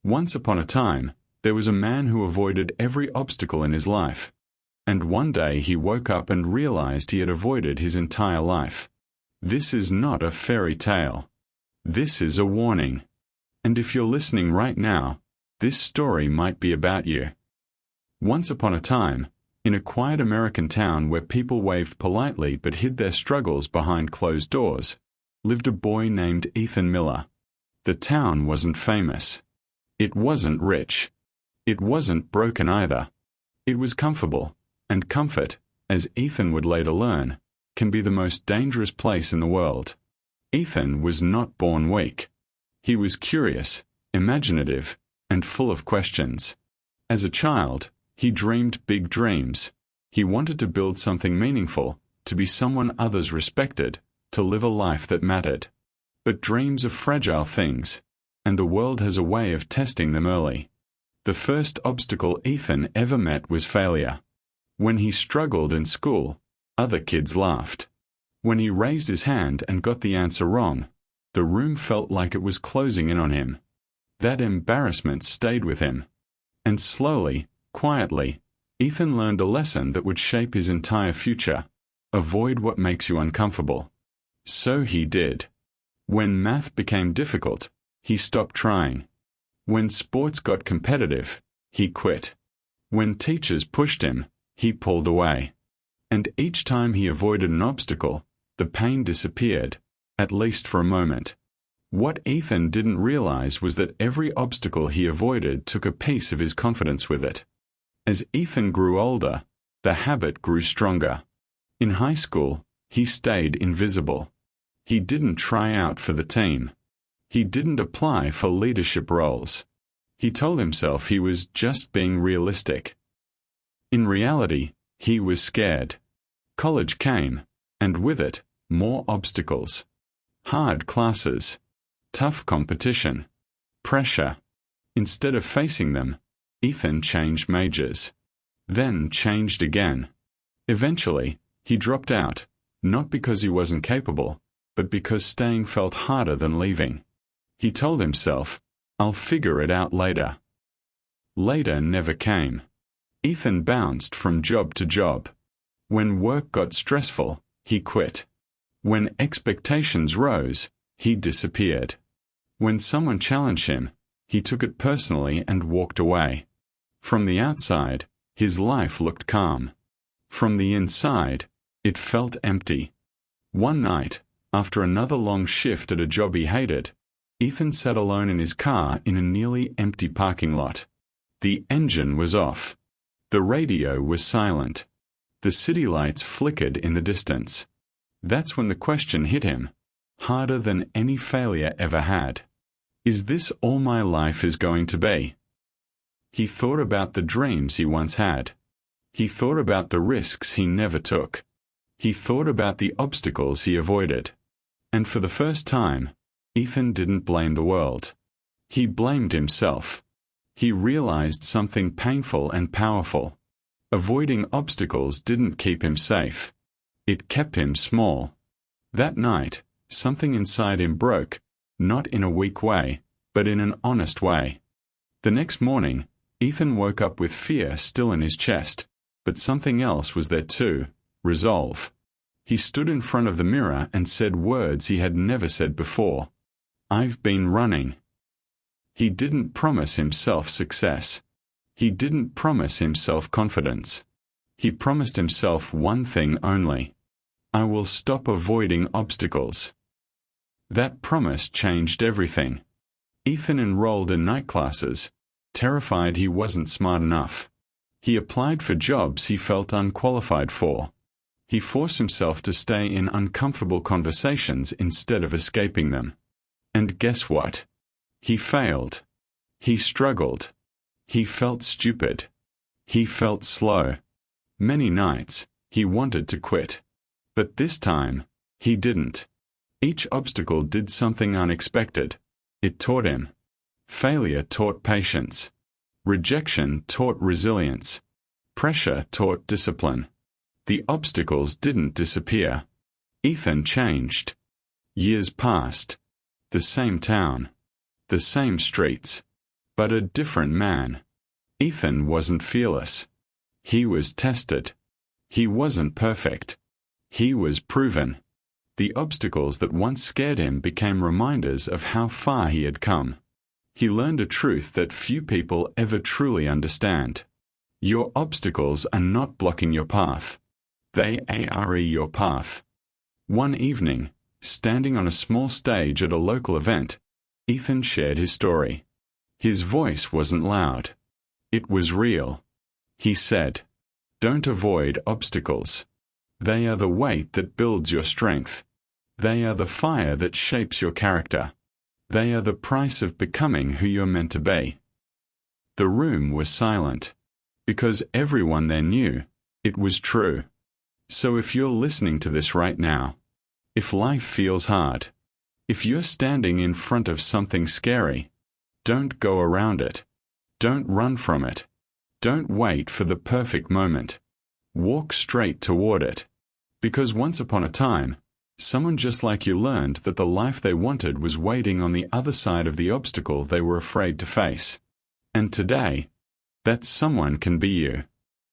Once upon a time, there was a man who avoided every obstacle in his life. And one day he woke up and realized he had avoided his entire life. This is not a fairy tale. This is a warning. And if you're listening right now, this story might be about you. Once upon a time, in a quiet American town where people waved politely but hid their struggles behind closed doors, lived a boy named Ethan Miller. The town wasn't famous. It wasn't rich. It wasn't broken either. It was comfortable, and comfort, as Ethan would later learn, can be the most dangerous place in the world. Ethan was not born weak. He was curious, imaginative, and full of questions. As a child, he dreamed big dreams. He wanted to build something meaningful, to be someone others respected, to live a life that mattered. But dreams are fragile things, and the world has a way of testing them early. The first obstacle Ethan ever met was failure. When he struggled in school, other kids laughed. When he raised his hand and got the answer wrong, the room felt like it was closing in on him. That embarrassment stayed with him. And slowly, quietly, Ethan learned a lesson that would shape his entire future. Avoid what makes you uncomfortable. So he did. When math became difficult, he stopped trying. When sports got competitive, he quit. When teachers pushed him, he pulled away. And each time he avoided an obstacle, the pain disappeared, at least for a moment. What Ethan didn't realize was that every obstacle he avoided took a piece of his confidence with it. As Ethan grew older, the habit grew stronger. In high school, he stayed invisible. He didn't try out for the team. He didn't apply for leadership roles. He told himself he was just being realistic. In reality, he was scared. College came, and with it, more obstacles. Hard classes. Tough competition. Pressure. Instead of facing them, Ethan changed majors. Then changed again. Eventually, he dropped out, not because he wasn't capable, but because staying felt harder than leaving. He told himself, "I'll figure it out later." Later never came. Ethan bounced from job to job. When work got stressful, he quit. When expectations rose, he disappeared. When someone challenged him, he took it personally and walked away. From the outside, his life looked calm. From the inside, it felt empty. One night, after another long shift at a job he hated, Ethan sat alone in his car in a nearly empty parking lot. The engine was off. The radio was silent. The city lights flickered in the distance. That's when the question hit him, harder than any failure ever had. Is this all my life is going to be? He thought about the dreams he once had. He thought about the risks he never took. He thought about the obstacles he avoided. And for the first time, Ethan didn't blame the world. He blamed himself. He realized something painful and powerful. Avoiding obstacles didn't keep him safe. It kept him small. That night, something inside him broke, not in a weak way, but in an honest way. The next morning, Ethan woke up with fear still in his chest, but something else was there too, resolve. He stood in front of the mirror and said words he had never said before. "I've been running." He didn't promise himself success. He didn't promise himself confidence. He promised himself one thing only: "I will stop avoiding obstacles." That promise changed everything. Ethan enrolled in night classes, terrified he wasn't smart enough. He applied for jobs he felt unqualified for. He forced himself to stay in uncomfortable conversations instead of escaping them. And guess what? He failed. He struggled. He felt stupid. He felt slow. Many nights, he wanted to quit. But this time, he didn't. Each obstacle did something unexpected. It taught him. Failure taught patience. Rejection taught resilience. Pressure taught discipline. The obstacles didn't disappear. Ethan changed. Years passed. The same town. The same streets. but a different man. Ethan wasn't fearless. He was tested. He wasn't perfect. He was proven. The obstacles that once scared him became reminders of how far he had come. He learned a truth that few people ever truly understand. Your obstacles are not blocking your path. They are your path. One evening, standing on a small stage at a local event, Ethan shared his story. His voice wasn't loud. It was real. He said, "Don't avoid obstacles. They are the weight that builds your strength. They are the fire that shapes your character. They are the price of becoming who you're meant to be." The room was silent, because everyone there knew it was true. So if you're listening to this right now, if life feels hard, if you're standing in front of something scary, don't go around it. Don't run from it. Don't wait for the perfect moment. Walk straight toward it. Because once upon a time, someone just like you learned that the life they wanted was waiting on the other side of the obstacle they were afraid to face. And today, that someone can be you.